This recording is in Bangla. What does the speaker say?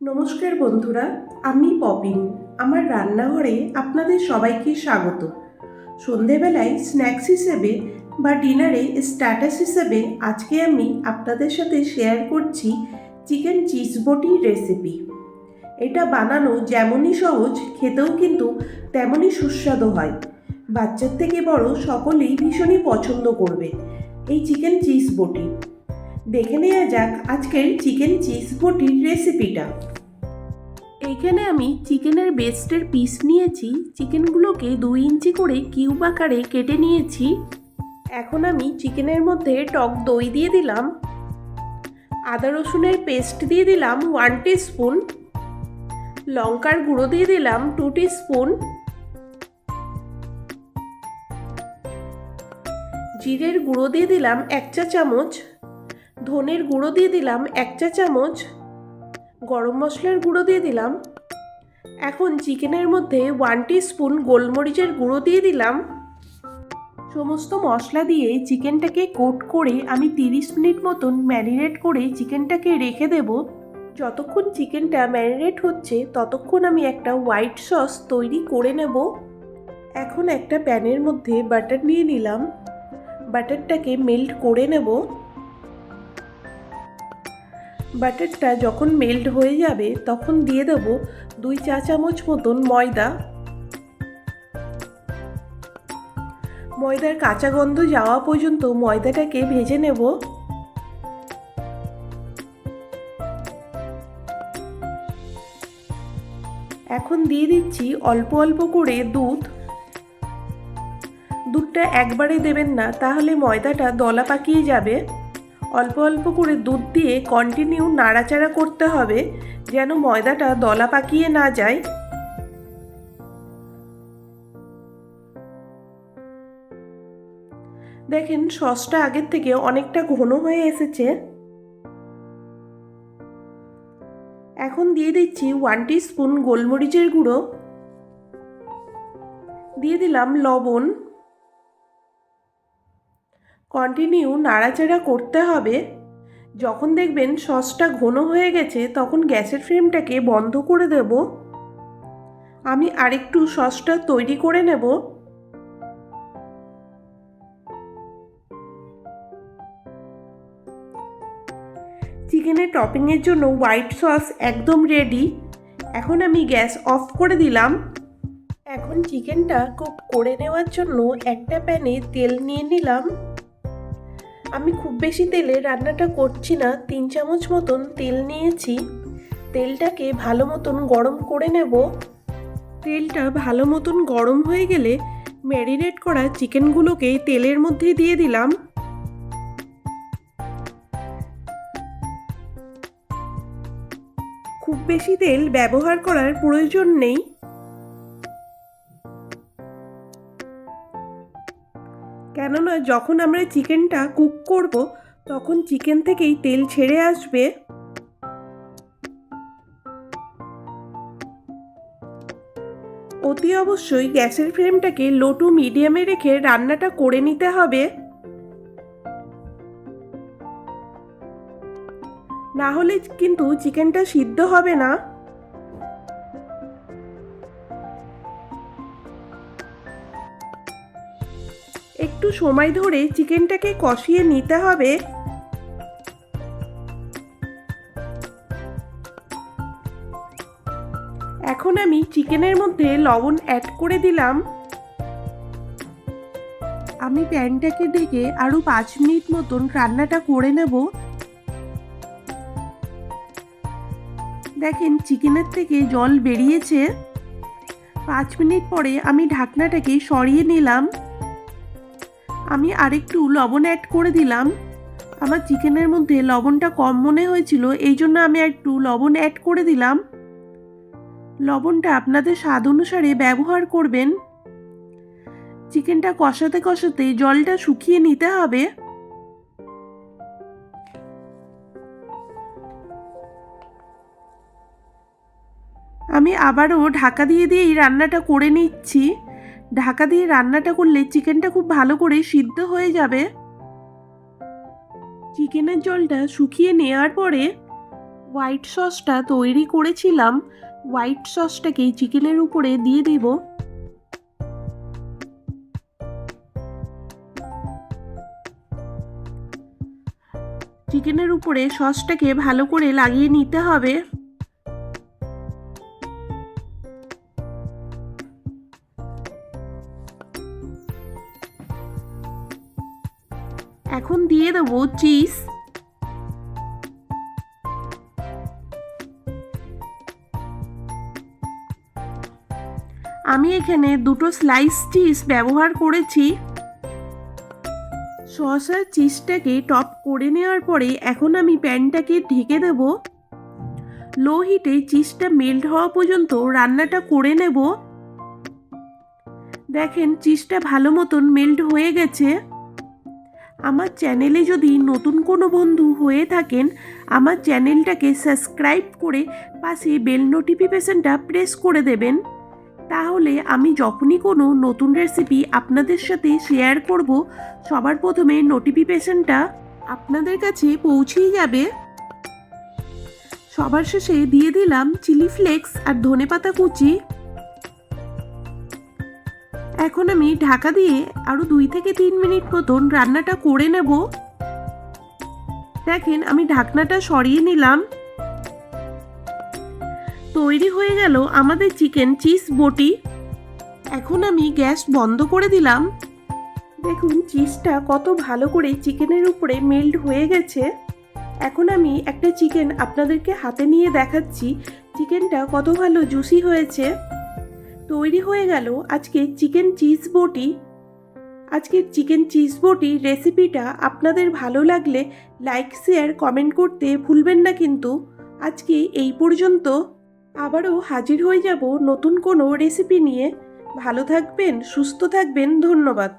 নমস্কার বন্ধুরা, আমি পপিন। আমার রান্নাঘরে আপনাদের সবাইকে স্বাগত। সন্ধেবেলায় স্ন্যাক্স হিসেবে বা ডিনারে স্ট্যাটাস হিসেবে আজকে আমি আপনাদের সাথে শেয়ার করছি চিকেন চিজ বটির রেসিপি। এটা বানানো যেমনই সহজ, খেতেও কিন্তু তেমনই সুস্বাদু হয়। বাচ্চার থেকে বড় সকলেই ভীষণই পছন্দ করবে এই চিকেন চিজ বটি। দেখে নেওয়া যাক আজকের চিকেন চিজ বটির রেসিপিটা। এইখানে আমি চিকেনের বেস্টের পিস নিয়েছি। চিকেনগুলোকে 2 ইঞ্চি করে কিউব আকারে কেটে নিয়েছি। এখন আমি চিকেনের মধ্যে টক দই দিয়ে দিলাম, আদা রসুনের পেস্ট দিয়ে দিলাম 1 টিস্পুন, লঙ্কার গুঁড়ো দিয়ে দিলাম 2 টিস্পুন, জিরের গুঁড়ো দিয়ে দিলাম 1 চা চামচ, ধনের গুঁড়ো দিয়ে দিলাম 1 চা চামচ, গরম মশলার গুঁড়ো দিয়ে দিলাম। এখন চিকেনের মধ্যে 1 টিস্পুন গোলমরিচের গুঁড়ো দিয়ে দিলাম। সমস্ত মশলা দিয়ে চিকেনটাকে কোট করে আমি 30 মিনিট মতন ম্যারিনেট করে চিকেনটাকে রেখে দেব। যতক্ষণ চিকেনটা ম্যারিনেট হচ্ছে ততক্ষণ আমি একটা হোয়াইট সস তৈরি করে নেব। এখন একটা প্যানের মধ্যে বাটার নিয়ে নিলাম, বাটারটাকে মেল্ট করে নেব। বাটারটা যখন মেল্ট হয়ে যাবে তখন দিয়ে দেব 2 চা চামচ মতন ময়দা। ময়দার কাঁচা গন্ধ যাওয়া পর্যন্ত ময়দাটাকে ভেজে নেব। এখন দিয়ে দিচ্ছি অল্প অল্প করে দুধ। দুধটা একবারে দেবেন না, তাহলে ময়দাটা দলা পাকিয়ে যাবে। অল্প অল্প করে দুধ দিয়ে কন্টিনিউ নাড়াচাড়া করতে হবে যেন ময়দাটা দলা পাকিয়ে না যায়। দেখেন সসটা আগের থেকে অনেকটা ঘন হয়ে এসেছে। এখন দিয়ে দিচ্ছি 1 টিস্পুন গোলমরিচের গুঁড়ো, দিয়ে দিলাম লবণ। কন্টিনিউ নাড়াচাড়া করতে হবে। যখন দেখবেন সসটা ঘন হয়ে গেছে তখন গ্যাসের ফ্লেমটাকে বন্ধ করে দেব। আমি আরেকটু সসটা তৈরি করে নেব। চিকেনের টপিংয়ের জন্য হোয়াইট সস একদম রেডি। এখন আমি গ্যাস অফ করে দিলাম। এখন চিকেনটা কুক করে নেওয়ার জন্য একটা প্যানে তেল নিয়ে নিলাম। আমি খুব বেশি তেলে রান্নাটা করছি না, 3 চামচ মতন তেল নিয়েছি। তেলটাকে ভালো মতন গরম করে নেব। তেলটা ভালো মতন গরম হয়ে গেলে ম্যারিনেট করা চিকেনগুলোকে তেলের মধ্যে দিয়ে দিলাম। খুব বেশি তেল ব্যবহার করার প্রয়োজন নেই। কেননা যখন আমরা চিকেনটা কুক করব তখন চিকেন থেকেই তেল ছেড়ে আসবে। অতি অবশ্যই গ্যাসের ফ্লেমটাকে লো টু মিডিয়ামে রেখে রান্নাটা করে নিতে হবে, না হলে কিন্তু চিকেনটা সিদ্ধ হবে না। একটু সময় ধরে চিকেনটাকে কষিয়ে নিতে হবে। এখন আমি চিকেনের মধ্যে লবণ অ্যাড করে দিলাম। আমি প্যানটাকে ঢেকে আরও 5 মিনিট মতন রান্নাটা করে নেব। দেখেন চিকেনের থেকে জল বেরিয়েছে। 5 মিনিট পরে আমি ঢাকনাটাকে সরিয়ে নিলাম। আমি আরেকটু লবণ অ্যাড করে দিলাম। আমার চিকেনের মধ্যে লবণটা কম মনে হয়েছিল, এই জন্য আমি একটু লবণ অ্যাড করে দিলাম। লবণটা আপনাদের স্বাদ অনুসারে ব্যবহার করবেন। চিকেনটা কষাতে কষাতে জলটা শুকিয়ে নিতে হবে। আমি আবারও ঢাকা দিয়ে দিয়েই রান্নাটা করে নিচ্ছি। ঢাকা দিয়ে রান্নাটা করলে চিকেনটা খুব ভালো করে সিদ্ধ হয়ে যাবে। চিকেনের জলটা শুকিয়ে নেওয়ার পরে হোয়াইট সসটা তৈরি করেছিলাম, হোয়াইট সসটাকে চিকেনের উপরে দিয়ে দিব। চিকেনের উপরে সসটাকে ভালো করে লাগিয়ে নিতে হবে। এখন দিয়ে দেবো চিজ। আমি এখানে 2টো স্লাইস চিজ ব্যবহার করেছি। সস আর চিজটাকে টপ করে নেওয়ার পরে এখন আমি প্যানটাকে ঢেকে দেব। লো হিটে চিজটা মেল্ট হওয়া পর্যন্ত রান্নাটা করে নেব। দেখেন চিজটা ভালো মতন মেল্ট হয়ে গেছে। আমার চ্যানেলে যদি নতুন কোনো বন্ধু হয়ে থাকেন, আমার চ্যানেলটাকে সাবস্ক্রাইব করে পাশে বেল নোটিফিকেশনটা প্রেস করে দেবেন। তাহলে আমি যখনই কোনো নতুন রেসিপি আপনাদের সাথে শেয়ার করব, সবার প্রথমে নোটিফিকেশনটা আপনাদের কাছে পৌঁছেই যাবে। সবার শেষে দিয়ে দিলাম চিলি ফ্লেক্স আর ধনেপাতা কুচি। এখন আমি ঢাকা দিয়ে আরও 2 থেকে 3 মিনিট মতন রান্নাটা করে নেব। দেখেন আমি ঢাকনাটা সরিয়ে নিলাম। তৈরি হয়ে গেল আমাদের চিকেন চিজ বটি। এখন আমি গ্যাস বন্ধ করে দিলাম। দেখুন চিজটা কত ভালো করে চিকেনের উপরে মেল্ট হয়ে গেছে। এখন আমি একটা চিকেন আপনাদেরকে হাতে নিয়ে দেখাচ্ছি চিকেনটা কত ভালো জুসি হয়েছে। তৈরি হয়ে গেল আজকে চিকেন চিজ বটি। আজকের চিকেন চিজ বটি রেসিপিটা আপনাদের ভালো লাগলে লাইক শেয়ার কমেন্ট করতে ভুলবেন না কিন্তু। আজকে এই পর্যন্ত। আবারও হাজির হয়ে যাব নতুন কোনো রেসিপি নিয়ে। ভালো থাকবেন, সুস্থ থাকবেন, ধন্যবাদ।